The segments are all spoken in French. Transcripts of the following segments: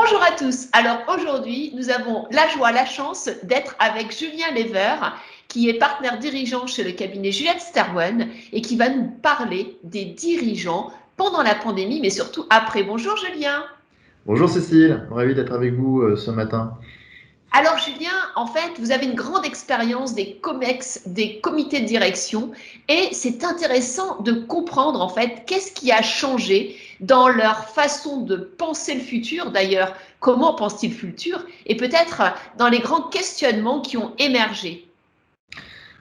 Bonjour à tous. Alors aujourd'hui, nous avons la joie, la chance d'être avec Julien Lever, qui est partenaire dirigeant chez le cabinet Juliette Starwen et qui va nous parler des dirigeants pendant la pandémie, mais surtout après. Bonjour Julien. Bonjour Cécile, ravi d'être avec vous ce matin. Alors Julien, en fait, vous avez une grande expérience des COMEX, des comités de direction, et c'est intéressant de comprendre en fait qu'est-ce qui a changé dans leur façon de penser le futur. D'ailleurs, comment pensent-ils le futur, et peut-être dans les grands questionnements qui ont émergé.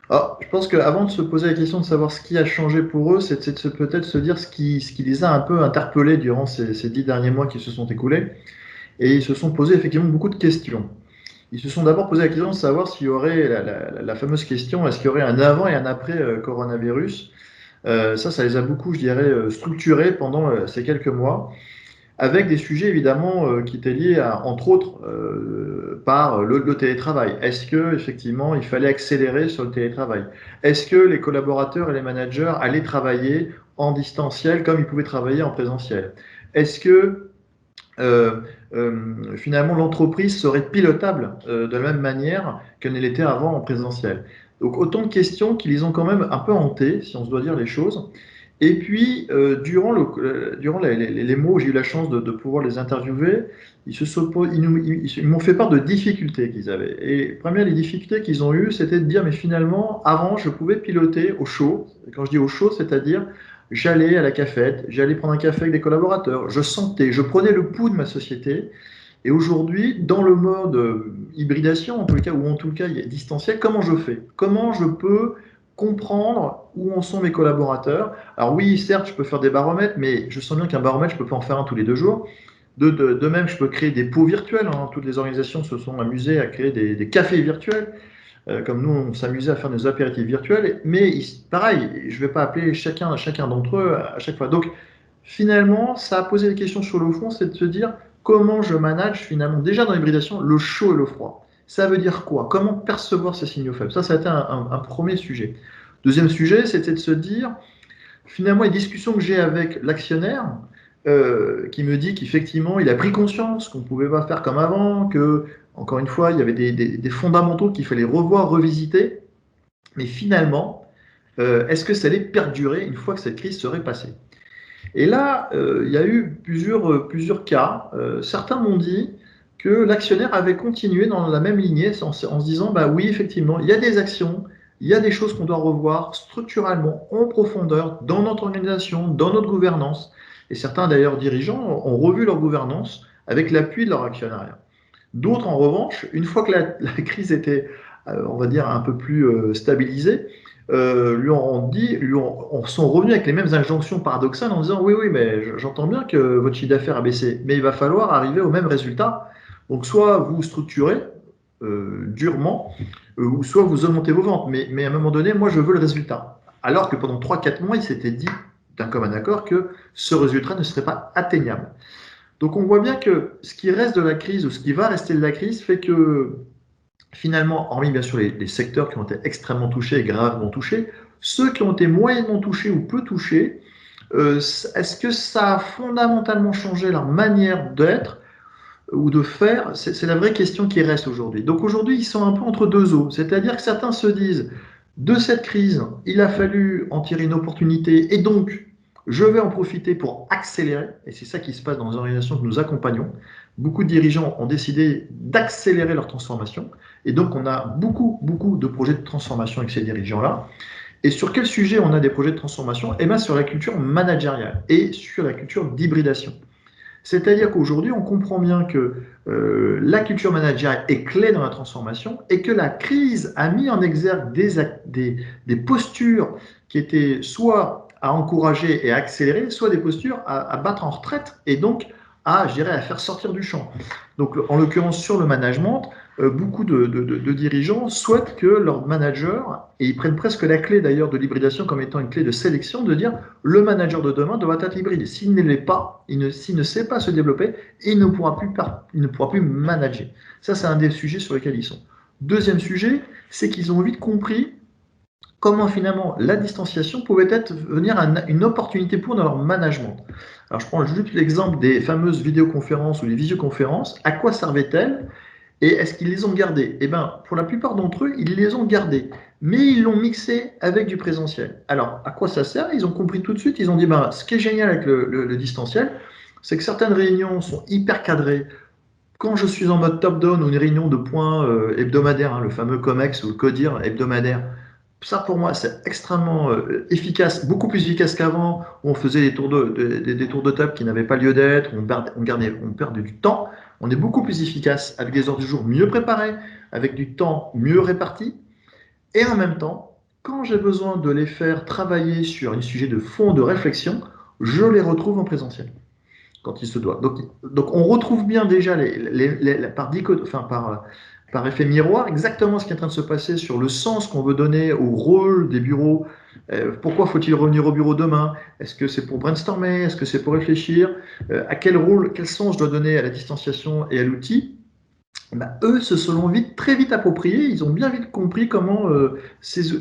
Alors, je pense qu'avant de se poser la question de savoir ce qui a changé pour eux, c'est de peut-être se dire ce qui les a un peu interpellés durant ces 10 derniers mois qui se sont écoulés. Et ils se sont posés effectivement beaucoup de questions. Ils se sont d'abord posé la question de savoir s'il y aurait la fameuse question, est-ce qu'il y aurait un avant et un après coronavirus. Ça les a beaucoup, je dirais, structurés pendant ces quelques mois, avec des sujets évidemment qui étaient liés à, entre autres, par le télétravail. Est-ce que effectivement il fallait accélérer sur le télétravail? Est-ce que les collaborateurs et les managers allaient travailler en distanciel comme ils pouvaient travailler en présentiel? Est-ce que finalement l'entreprise serait pilotable de la même manière qu'elle ne l'était avant en présentiel? Donc autant de questions qui les ont quand même un peu hantés, si on se doit dire les choses. Et puis, durant les mois où j'ai eu la chance de pouvoir les interviewer, ils m'ont fait part de difficultés qu'ils avaient. Et première, les difficultés qu'ils ont eues, c'était de dire, mais finalement, avant, je pouvais piloter au chaud. Et quand je dis au chaud, c'est-à-dire, j'allais à la cafette, j'allais prendre un café avec des collaborateurs, je sentais, je prenais le pouls de ma société. Et aujourd'hui, dans le mode hybridation, en tout cas, ou en tout cas, il y a distanciel, comment je fais? Comment je peux comprendre où en sont mes collaborateurs? Alors oui, certes, je peux faire des baromètres, mais je sens bien qu'un baromètre, je peux pas en faire un tous les 2 jours. De même, je peux créer des pots virtuels, hein. Toutes les organisations se sont amusées à créer des cafés virtuels, comme nous, on s'amusait à faire des apéritifs virtuels. Mais pareil, je ne vais pas appeler chacun d'entre eux à chaque fois. Donc, finalement, ça a posé des questions sur le fond, c'est de se dire comment je manage finalement, déjà dans l'hybridation, le chaud et le froid. Ça veut dire quoi? Comment percevoir ces signaux faibles? Ça a été un premier sujet. Deuxième sujet, c'était de se dire, finalement, les discussions que j'ai avec l'actionnaire, qui me dit qu'effectivement, il a pris conscience qu'on ne pouvait pas faire comme avant, que, encore une fois, il y avait des fondamentaux qu'il fallait revoir, revisiter, mais finalement, est-ce que ça allait perdurer une fois que cette crise serait passée? Et là, il y a eu plusieurs cas. Certains m'ont dit que l'actionnaire avait continué dans la même lignée en se disant, bah oui, effectivement, il y a des actions, il y a des choses qu'on doit revoir structurellement, en profondeur, dans notre organisation, dans notre gouvernance. Et certains d'ailleurs dirigeants ont revu leur gouvernance avec l'appui de leur actionnariat. D'autres, en revanche, une fois que la crise était, on va dire, un peu plus stabilisée, sont revenus avec les mêmes injonctions paradoxales en disant oui, oui, mais j'entends bien que votre chiffre d'affaires a baissé, mais il va falloir arriver au même résultat. Donc, soit vous structurez durement, ou soit vous augmentez vos ventes. Mais à un moment donné, moi, je veux le résultat. Alors que pendant 3-4 mois, il s'était dit d'un commun accord que ce résultat ne serait pas atteignable. Donc, on voit bien que ce qui reste de la crise ou ce qui va rester de la crise fait que finalement, hormis bien sûr les secteurs qui ont été extrêmement touchés et gravement touchés, ceux qui ont été moyennement touchés ou peu touchés, est-ce que ça a fondamentalement changé leur manière d'être ou de faire? C'est la vraie question qui reste aujourd'hui. Donc aujourd'hui, ils sont un peu entre deux eaux. C'est-à-dire que certains se disent, de cette crise, il a fallu en tirer une opportunité et donc je vais en profiter pour accélérer. Et c'est ça qui se passe dans les organisations que nous accompagnons. Beaucoup de dirigeants ont décidé d'accélérer leur transformation. Et donc on a beaucoup de projets de transformation avec ces dirigeants-là. Et sur quel sujet on a des projets de transformation? Eh bien sur la culture managériale et sur la culture d'hybridation. C'est-à-dire qu'aujourd'hui, on comprend bien que la culture managériale est clé dans la transformation et que la crise a mis en exergue des postures qui étaient soit à encourager et à accélérer, soit des postures à battre en retraite et donc à, je dirais, à faire sortir du champ. Donc, en l'occurrence, sur le management, beaucoup de dirigeants souhaitent que leur manager, et ils prennent presque la clé d'ailleurs de l'hybridation comme étant une clé de sélection, de dire le manager de demain doit être hybride. S'il ne l'est pas, s'il ne sait pas se développer, il ne pourra plus manager. Ça, c'est un des sujets sur lesquels ils sont. Deuxième sujet, c'est qu'ils ont vite compris comment finalement la distanciation pouvait venir une opportunité pour leur management. Alors je prends juste l'exemple des fameuses vidéoconférences ou les visioconférences. À quoi servaient-elles et est-ce qu'ils les ont gardées? Eh bien, pour la plupart d'entre eux, ils les ont gardées, mais ils l'ont mixé avec du présentiel. Alors, à quoi ça sert? Ils ont compris tout de suite, ils ont dit, ben, ce qui est génial avec le distanciel, c'est que certaines réunions sont hyper cadrées. Quand je suis en mode top-down ou une réunion de points hebdomadaire, hein, le fameux COMEX ou le CODIR hebdomadaire, ça pour moi c'est extrêmement efficace, beaucoup plus efficace qu'avant, où on faisait des tours de table qui n'avaient pas lieu d'être, on perdait du temps. On est beaucoup plus efficace avec des ordres du jour mieux préparés, avec du temps mieux réparti. Et en même temps, quand j'ai besoin de les faire travailler sur un sujet de fond, de réflexion, je les retrouve en présentiel quand il se doit. Donc on retrouve bien déjà par effet miroir exactement ce qui est en train de se passer sur le sens qu'on veut donner au rôle des bureaux. Pourquoi faut-il revenir au bureau demain? Est-ce que c'est pour brainstormer? Est-ce que c'est pour réfléchir? À quel rôle, quel sens je dois donner à la distanciation et à l'outil? Ben, eux se sont très vite appropriés, ils ont bien vite compris comment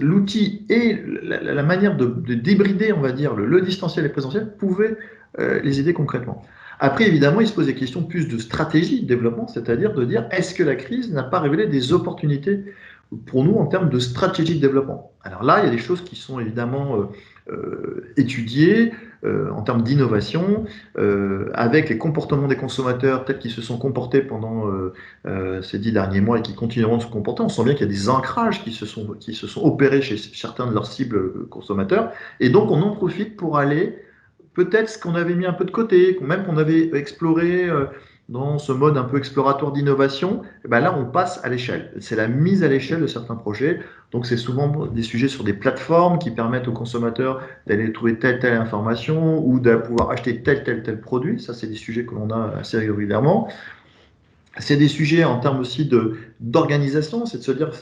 l'outil et la manière de débrider, on va dire, le distanciel et le présentiel pouvaient les aider concrètement. Après, évidemment, ils se posent des questions plus de stratégie de développement, c'est-à-dire de dire est-ce que la crise n'a pas révélé des opportunités pour nous en termes de stratégie de développement? Alors là, il y a des choses qui sont évidemment étudiées en termes d'innovation, avec les comportements des consommateurs tels qu'ils se sont comportés pendant ces 10 derniers mois et qui continueront de se comporter. On sent bien qu'il y a des ancrages qui se sont opérés chez certains de leurs cibles consommateurs. Et donc, on en profite pour aller peut-être ce qu'on avait mis un peu de côté, même qu'on avait exploré dans ce mode un peu exploratoire d'innovation, et ben là, on passe à l'échelle. C'est la mise à l'échelle de certains projets. Donc, c'est souvent des sujets sur des plateformes qui permettent aux consommateurs d'aller trouver telle information ou de pouvoir acheter tel produit. Ça, c'est des sujets que l'on a assez régulièrement. C'est des sujets en termes aussi d'organisation, c'est de se dire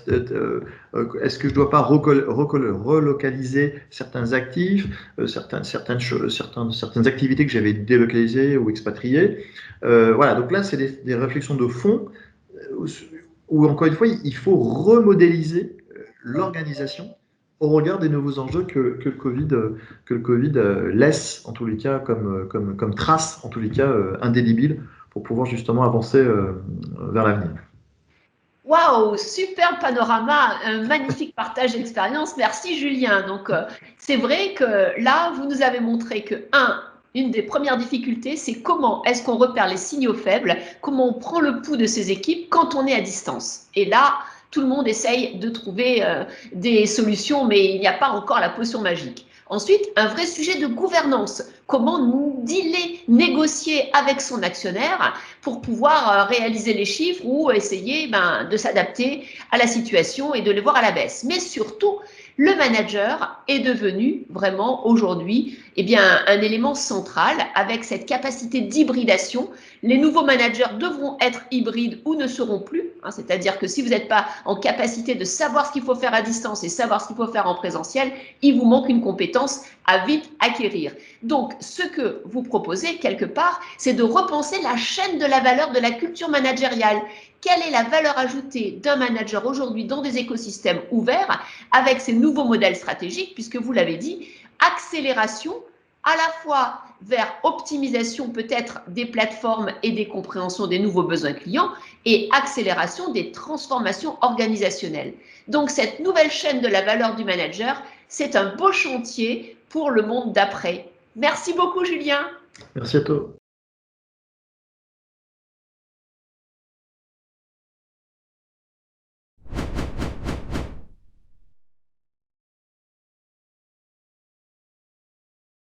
est-ce que je ne dois pas relocaliser certains actifs, certaines activités que j'avais délocalisées ou expatriées. Voilà, donc là, c'est des réflexions de fond où, encore une fois, il faut remodéliser l'organisation au regard des nouveaux enjeux que le Covid laisse, en tous les cas, comme trace, en tous les cas, indélébile pour pouvoir justement avancer vers l'avenir. Waouh, super panorama, un magnifique partage d'expérience. Merci Julien. Donc, c'est vrai que là, vous nous avez montré que, une des premières difficultés, c'est comment est-ce qu'on repère les signaux faibles, comment on prend le pouls de ces équipes quand on est à distance. Et là, tout le monde essaye de trouver des solutions, mais il n'y a pas encore la potion magique. Ensuite, un vrai sujet de gouvernance. Comment nous dealer, négocier avec son actionnaire pour pouvoir réaliser les chiffres ou essayer de s'adapter à la situation et de les voir à la baisse. Mais surtout, le manager est devenu vraiment aujourd'hui un élément central avec cette capacité d'hybridation. Les nouveaux managers devront être hybrides ou ne seront plus. C'est-à-dire que si vous n'êtes pas en capacité de savoir ce qu'il faut faire à distance et savoir ce qu'il faut faire en présentiel, il vous manque une compétence à vite acquérir. Donc, ce que vous proposez, quelque part, c'est de repenser la chaîne de la valeur de la culture managériale. Quelle est la valeur ajoutée d'un manager aujourd'hui dans des écosystèmes ouverts avec ces nouveaux modèles stratégiques, puisque vous l'avez dit, accélération à la fois vers optimisation peut-être des plateformes et des compréhensions des nouveaux besoins clients et accélération des transformations organisationnelles. Donc, cette nouvelle chaîne de la valeur du manager, c'est un beau chantier pour le monde d'après. Merci beaucoup, Julien. Merci à toi.